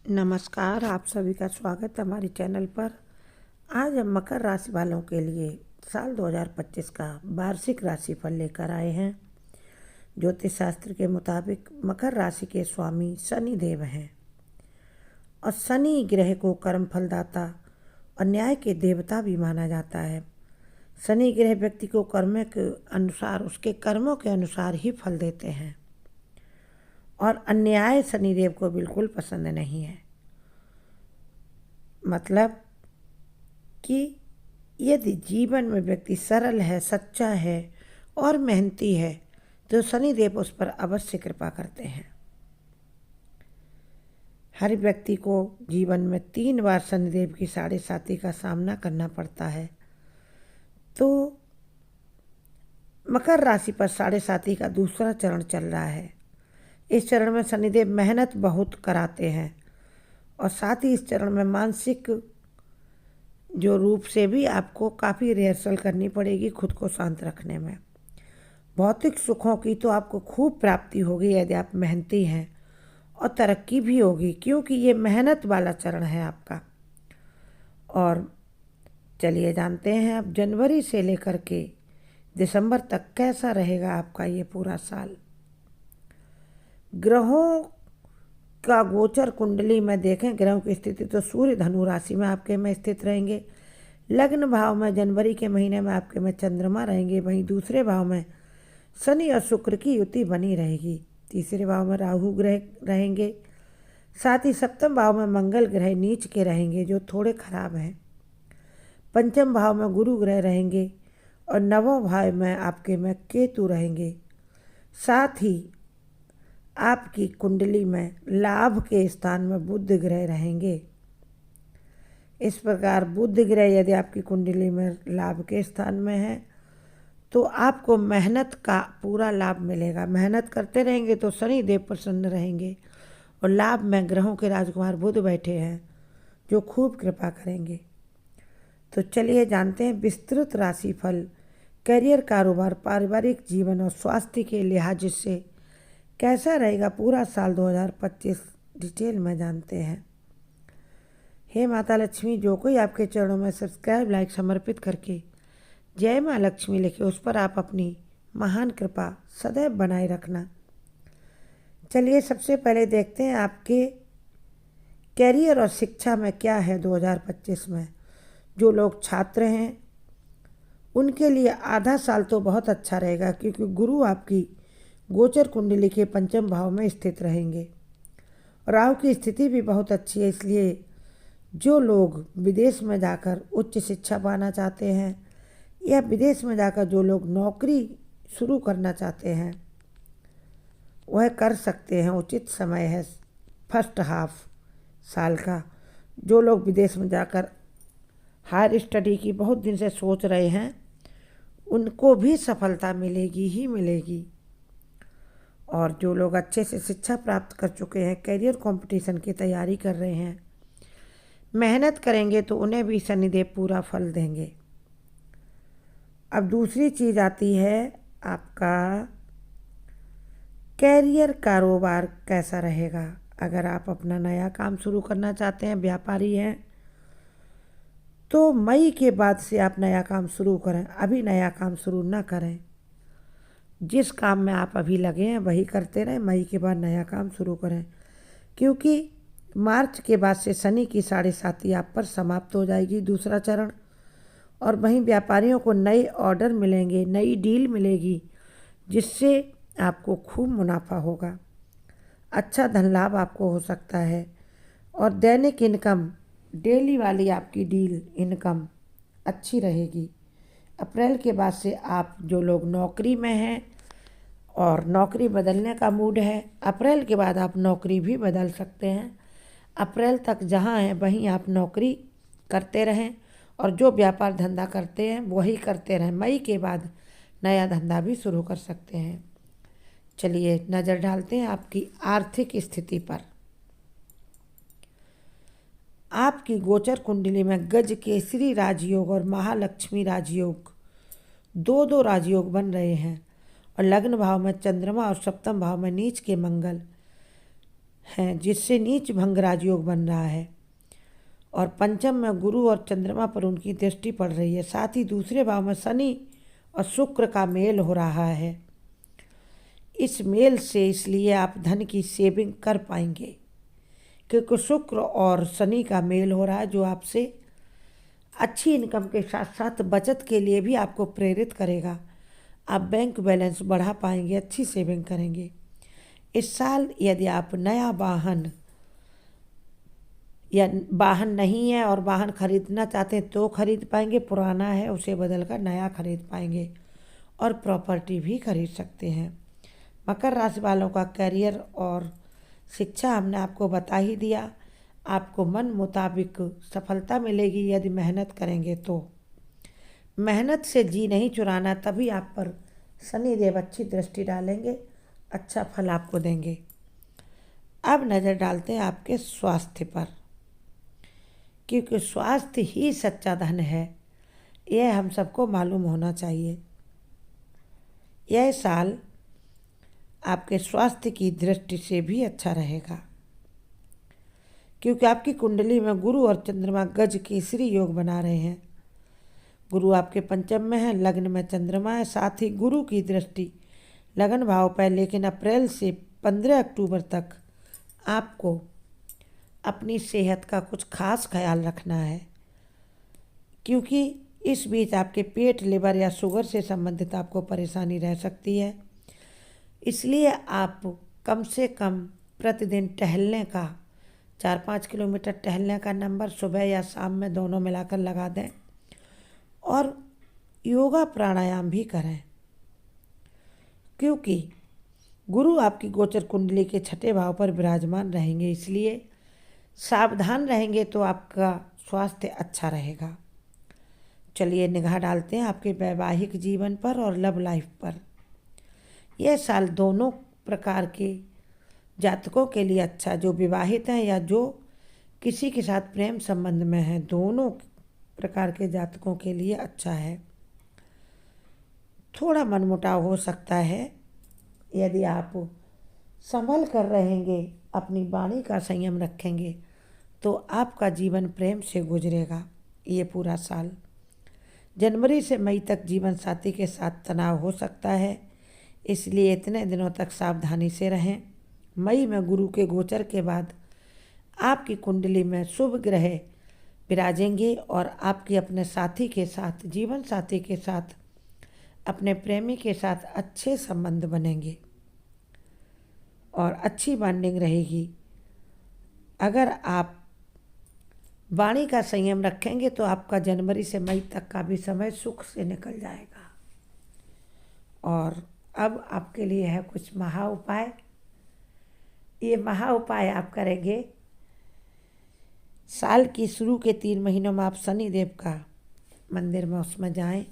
नमस्कार, आप सभी का स्वागत है हमारे चैनल पर। आज हम मकर राशि वालों के लिए साल 2025 का वार्षिक राशिफल लेकर आए हैं। ज्योतिष शास्त्र के मुताबिक मकर राशि के स्वामी शनि देव हैं और शनि ग्रह को कर्म फलदाता और न्याय के देवता भी माना जाता है। शनि ग्रह व्यक्ति को कर्म के अनुसार, उसके कर्मों के अनुसार ही फल देते हैं और अन्याय शनिदेव को बिल्कुल पसंद नहीं है। मतलब कि यदि जीवन में व्यक्ति सरल है, सच्चा है और मेहनती है तो शनिदेव उस पर अवश्य कृपा करते हैं। हर व्यक्ति को जीवन में 3 बार शनिदेव की 7.5 का सामना करना पड़ता है। तो मकर राशि पर 7.5 का दूसरा चरण चल रहा है। इस चरण में शनिदेव मेहनत बहुत कराते हैं और साथ ही इस चरण में मानसिक जो रूप से भी आपको काफ़ी रिहर्सल करनी पड़ेगी खुद को शांत रखने में। भौतिक सुखों की तो आपको खूब प्राप्ति होगी यदि आप मेहनती हैं, और तरक्की भी होगी क्योंकि ये मेहनत वाला चरण है आपका। और चलिए जानते हैं अब जनवरी से लेकर के दिसंबर तक कैसा रहेगा आपका ये पूरा साल। ग्रहों का गोचर कुंडली में देखें, ग्रहों की स्थिति तो सूर्य धनु राशि में आपके में स्थित रहेंगे। लग्न भाव में जनवरी के महीने में आपके में चंद्रमा रहेंगे। वहीं दूसरे भाव में शनि और शुक्र की युति बनी रहेगी। तीसरे भाव में राहु ग्रह रहेंगे। साथ ही सप्तम भाव में मंगल ग्रह नीच के रहेंगे जो थोड़े खराब हैं। पंचम भाव में गुरु ग्रह रहेंगे और नवम भाव में आपके में केतु रहेंगे। साथ ही आपकी कुंडली में लाभ के स्थान में बुध ग्रह रहेंगे। इस प्रकार बुध ग्रह यदि आपकी कुंडली में लाभ के स्थान में है तो आपको मेहनत का पूरा लाभ मिलेगा। मेहनत करते रहेंगे तो शनि देव प्रसन्न रहेंगे और लाभ में ग्रहों के राजकुमार बुध बैठे हैं जो खूब कृपा करेंगे। तो चलिए जानते हैं विस्तृत राशिफल करियर, कारोबार, पारिवारिक जीवन और स्वास्थ्य के लिहाज से कैसा रहेगा पूरा साल 2025। डिटेल में जानते हैं। हे माता लक्ष्मी, जो कोई आपके चरणों में सब्सक्राइब, लाइक समर्पित करके जय माँ लक्ष्मी लिखे, उस पर आप अपनी महान कृपा सदैव बनाए रखना। चलिए सबसे पहले देखते हैं आपके कैरियर और शिक्षा में क्या है 2025 में। जो लोग छात्र हैं उनके लिए आधा साल तो बहुत अच्छा रहेगा क्योंकि गुरु आपकी गोचर कुंडली के पंचम भाव में स्थित रहेंगे। राहु की स्थिति भी बहुत अच्छी है, इसलिए जो लोग विदेश में जाकर उच्च शिक्षा पाना चाहते हैं या विदेश में जाकर जो लोग नौकरी शुरू करना चाहते हैं वह कर सकते हैं। उचित समय है फर्स्ट हाफ साल का। जो लोग विदेश में जाकर हायर स्टडी की बहुत दिन से सोच रहे हैं उनको भी सफलता मिलेगी ही मिलेगी। और जो लोग अच्छे से शिक्षा प्राप्त कर चुके हैं, करियर कंपटीशन की तैयारी कर रहे हैं, मेहनत करेंगे तो उन्हें भी शनिदेव पूरा फल देंगे। अब दूसरी चीज़ आती है आपका कैरियर, कारोबार कैसा रहेगा। अगर आप अपना नया काम शुरू करना चाहते हैं, व्यापारी हैं, तो मई के बाद से आप नया काम शुरू करें। अभी नया काम शुरू ना करें। जिस काम में आप अभी लगे हैं वही करते रहें। मई के बाद नया काम शुरू करें क्योंकि मार्च के बाद से शनि की 7.5 आप पर समाप्त हो जाएगी, दूसरा चरण। और वहीं व्यापारियों को नए ऑर्डर मिलेंगे, नई डील मिलेगी जिससे आपको खूब मुनाफा होगा। अच्छा धन लाभ आपको हो सकता है और दैनिक इनकम, डेली वाली आपकी डील इनकम अच्छी रहेगी। अप्रैल के बाद से आप जो लोग नौकरी में हैं और नौकरी बदलने का मूड है, अप्रैल के बाद आप नौकरी भी बदल सकते हैं। अप्रैल तक जहां हैं वहीं आप नौकरी करते रहें और जो व्यापार धंधा करते हैं वही करते रहें। मई के बाद नया धंधा भी शुरू कर सकते हैं। चलिए नज़र डालते हैं आपकी आर्थिक स्थिति पर। आपकी गोचर कुंडली में गज केसरी राजयोग और महालक्ष्मी राजयोग, दो राजयोग बन रहे हैं और लग्न भाव में चंद्रमा और सप्तम भाव में नीच के मंगल हैं, जिससे नीच भंग राजयोग बन रहा है। और पंचम में गुरु और चंद्रमा पर उनकी दृष्टि पड़ रही है। साथ ही दूसरे भाव में शनि और शुक्र का मेल हो रहा है। इस मेल से इसलिए आप धन की सेविंग कर पाएंगे, क्योंकि शुक्र और शनि का मेल हो रहा है, जो आपसे अच्छी इनकम के साथ साथ बचत के लिए भी आपको प्रेरित करेगा। आप बैंक बैलेंस बढ़ा पाएंगे, अच्छी सेविंग करेंगे। इस साल यदि आप नया वाहन या वाहन नहीं है और वाहन खरीदना चाहते हैं तो खरीद पाएंगे, पुराना है उसे बदल कर नया खरीद पाएंगे, और प्रॉपर्टी भी खरीद सकते हैं। मकर राशि वालों का करियर और शिक्षा हमने आपको बता ही दिया। आपको मन मुताबिक सफलता मिलेगी यदि मेहनत करेंगे तो। मेहनत से जी नहीं चुराना, तभी आप पर शनिदेव अच्छी दृष्टि डालेंगे, अच्छा फल आपको देंगे। अब नज़र डालते हैं आपके स्वास्थ्य पर, क्योंकि स्वास्थ्य ही सच्चा धन है, यह हम सबको मालूम होना चाहिए। यह साल आपके स्वास्थ्य की दृष्टि से भी अच्छा रहेगा, क्योंकि आपकी कुंडली में गुरु और चंद्रमा गज केसरी योग बना रहे हैं। गुरु आपके पंचम में है, लग्न में चंद्रमा है। साथ ही गुरु की दृष्टि लगन भाव पर, लेकिन अप्रैल से 15 अक्टूबर तक आपको अपनी सेहत का कुछ खास ख्याल रखना है, क्योंकि इस बीच आपके पेट, लिवर या शुगर से संबंधित आपको परेशानी रह सकती है। इसलिए आप कम से कम प्रतिदिन टहलने का 4-5 किलोमीटर टहलने का नंबर सुबह या शाम में दोनों मिलाकर लगा दें, और योगा प्राणायाम भी करें, क्योंकि गुरु आपकी गोचर कुंडली के 6ठे भाव पर विराजमान रहेंगे। इसलिए सावधान रहेंगे तो आपका स्वास्थ्य अच्छा रहेगा। चलिए निगाह डालते हैं आपके वैवाहिक जीवन पर और लव लाइफ पर। यह साल दोनों प्रकार के जातकों के लिए अच्छा, जो विवाहित हैं या जो किसी के साथ प्रेम संबंध में हैं, दोनों प्रकार के जातकों के लिए अच्छा है। थोड़ा मनमुटाव हो सकता है, यदि आप संभल कर रहेंगे, अपनी वाणी का संयम रखेंगे, तो आपका जीवन प्रेम से गुजरेगा ये पूरा साल। जनवरी से मई तक जीवन साथी के साथ तनाव हो सकता है, इसलिए इतने दिनों तक सावधानी से रहें। मई में गुरु के गोचर के बाद आपकी कुंडली में शुभ ग्रह विराजेंगे और आपकी अपने साथी के साथ, जीवन साथी के साथ, अपने प्रेमी के साथ अच्छे संबंध बनेंगे और अच्छी बॉन्डिंग रहेगी। अगर आप वाणी का संयम रखेंगे तो आपका जनवरी से मई तक का भी समय सुख से निकल जाएगा। और अब आपके लिए है कुछ महा उपाय। ये महा उपाय आप करेंगे, साल की शुरू के 3 महीनों में आप शनि देव का मंदिर में उसमें जाएं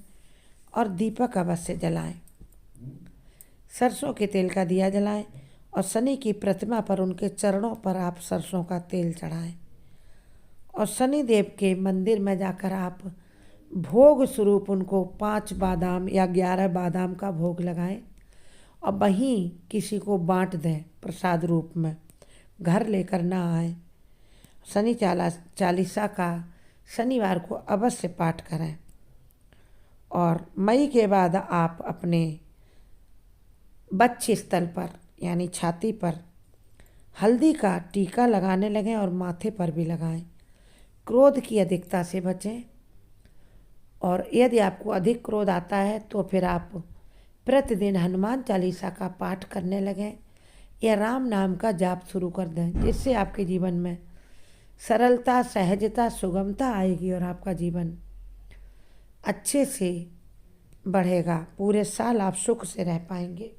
और दीपक अवश्य जलाएं, सरसों के तेल का दिया जलाएं और शनि की प्रतिमा पर, उनके चरणों पर आप सरसों का तेल चढ़ाएं और शनि देव के मंदिर में जाकर आप भोग स्वरूप उनको 5 बादाम या 11 बादाम का भोग लगाएं और वहीं किसी को बांट दें प्रसाद रूप में, घर लेकर ना आए। शनि चालीसा का शनिवार को अवश्य पाठ करें। और मई के बाद आप अपने बक्ष स्थल पर यानी छाती पर हल्दी का टीका लगाने लगें और माथे पर भी लगाएं। क्रोध की अधिकता से बचें, और यदि आपको अधिक क्रोध आता है तो फिर आप प्रतिदिन हनुमान चालीसा का पाठ करने लगें या राम नाम का जाप शुरू कर दें, जिससे आपके जीवन में सरलता, सहजता, सुगमता आएगी और आपका जीवन अच्छे से बढ़ेगा। पूरे साल आप सुख से रह पाएंगे।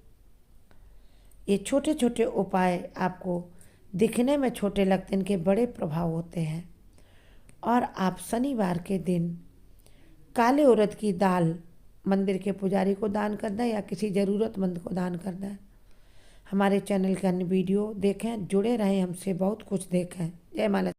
ये छोटे छोटे उपाय आपको दिखने में छोटे लगते हैं, इनके बड़े प्रभाव होते हैं। और आप शनिवार के दिन काले उड़द की दाल मंदिर के पुजारी को दान कर दें या किसी ज़रूरतमंद को दान कर दें। हमारे चैनल के अन्य वीडियो देखें, जुड़े रहें हमसे, बहुत कुछ देखें। जय माता।